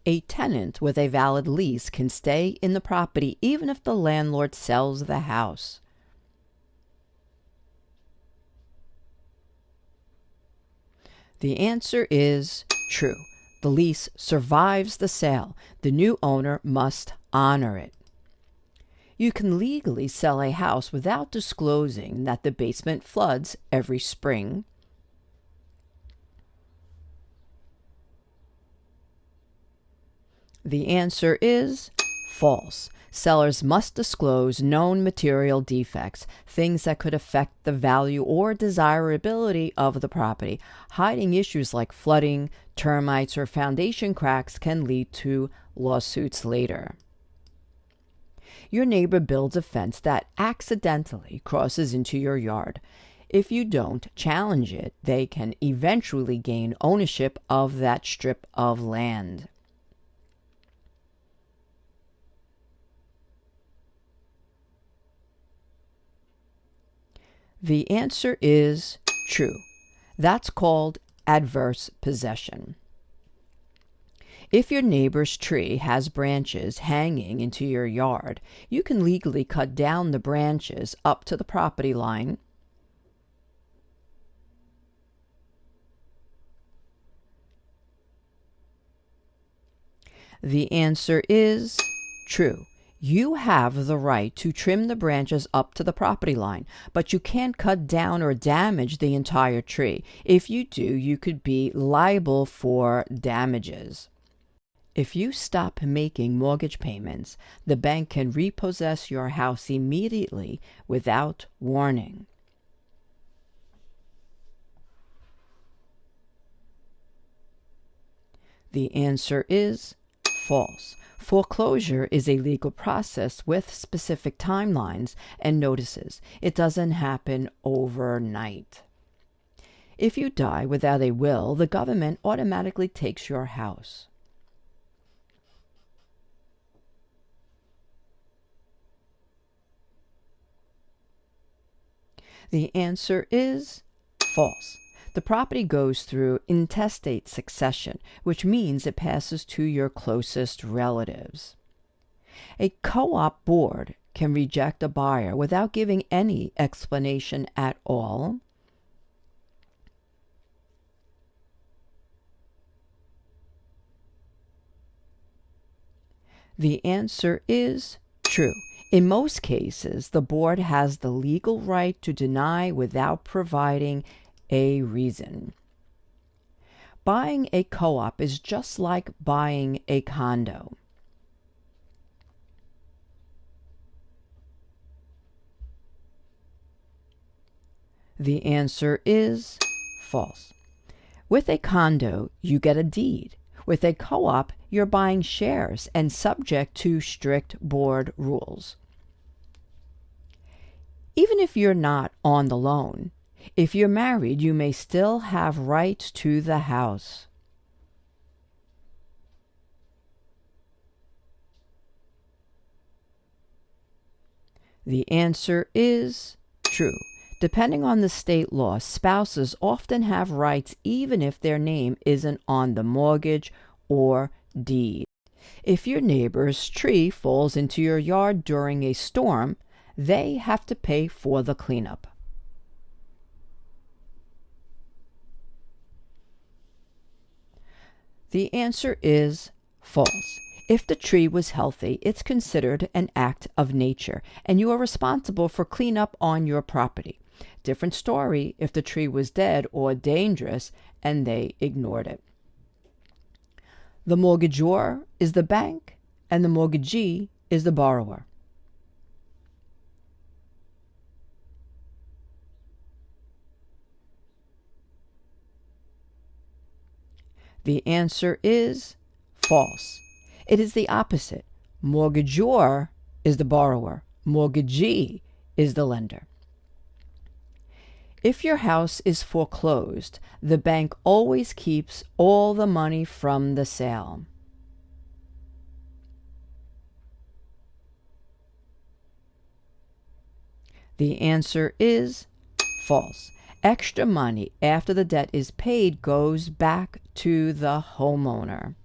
A tenant with a valid lease can stay in the property even if the landlord sells the house. The answer is true. The lease survives the sale. The new owner must honor it. You can legally sell a house without disclosing that the basement floods every spring. The answer is false. Sellers must disclose known material defects, things that could affect the value or desirability of the property. Hiding issues like flooding, termites, or foundation cracks can lead to lawsuits later. Your neighbor builds a fence that accidentally crosses into your yard. If you don't challenge it, they can eventually gain ownership of that strip of land. The answer is true. That's called adverse possession. If your neighbor's tree has branches hanging into your yard, you can legally cut down the branches up to the property line. The answer is true. You have the right to trim the branches up to the property line, but you can't cut down or damage the entire tree. If you do, you could be liable for damages. If you stop making mortgage payments, the bank can repossess your house immediately without warning. The answer is false. Foreclosure is a legal process with specific timelines and notices. It doesn't happen overnight. If you die without a will, the government automatically takes your house. The answer is false. The property goes through intestate succession, which means it passes to your closest relatives. A co-op board can reject a buyer without giving any explanation at all. The answer is true. In most cases, the board has the legal right to deny without providing a reason. Buying a co-op is just like buying a condo. The answer is false. With a condo, you get a deed. With a co-op, you're buying shares and subject to strict board rules. Even if you're not on the loan, if you're married, you may still have rights to the house. The answer is true. Depending on the state law, spouses often have rights even if their name isn't on the mortgage or deed. If your neighbor's tree falls into your yard during a storm, they have to pay for the cleanup. The answer is false. If the tree was healthy, it's considered an act of nature, and you are responsible for cleanup on your property. Different story if the tree was dead or dangerous and they ignored it. The mortgagor is the bank, and the mortgagee is the borrower. The answer is false. It is the opposite. Mortgagor is the borrower. Mortgagee is the lender. If your house is foreclosed, the bank always keeps all the money from the sale. The answer is false. Extra money after the debt is paid goes back to the homeowner.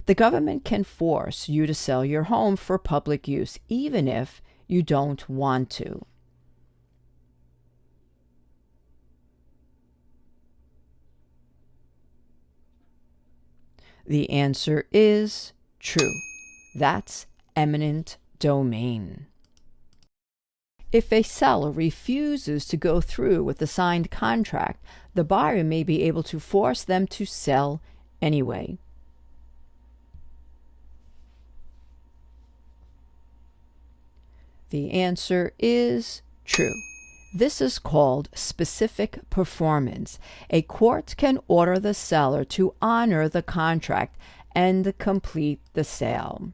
The government can force you to sell your home for public use, even if you don't want to. The answer is true. That's eminent domain. If a seller refuses to go through with the signed contract, the buyer may be able to force them to sell anyway. The answer is true. This is called specific performance. A court can order the seller to honor the contract and complete the sale.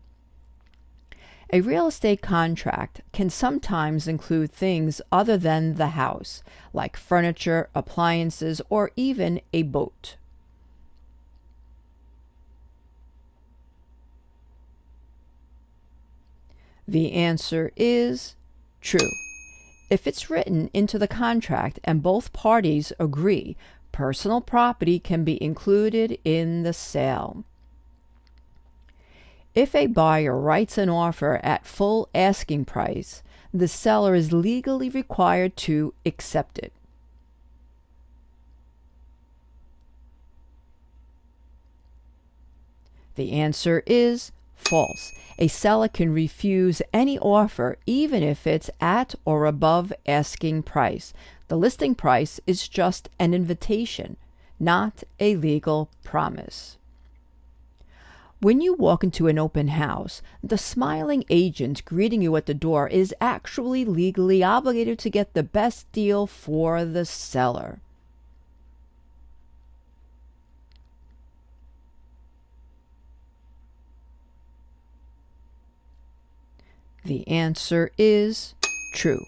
A real estate contract can sometimes include things other than the house, like furniture, appliances, or even a boat. The answer is true. If it's written into the contract and both parties agree, personal property can be included in the sale. If a buyer writes an offer at full asking price, the seller is legally required to accept it. The answer is false. A seller can refuse any offer even if it's at or above asking price. The listing price is just an invitation, not a legal promise. When you walk into an open house, the smiling agent greeting you at the door is actually legally obligated to get the best deal for the seller. The answer is true.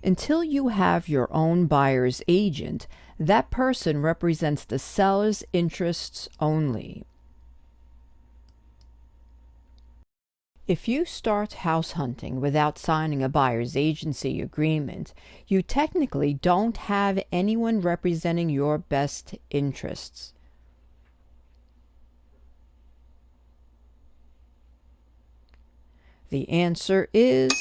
Until you have your own buyer's agent, that person represents the seller's interests only. If you start house hunting without signing a buyer's agency agreement, you technically don't have anyone representing your best interests. The answer is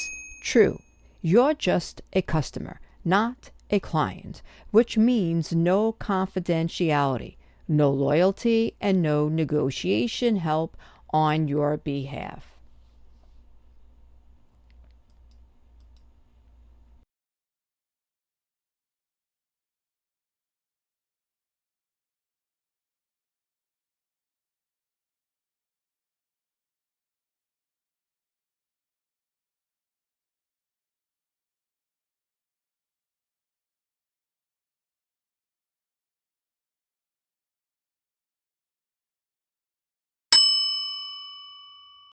true. You're just a customer, not a client, which means no confidentiality, no loyalty, and no negotiation help on your behalf.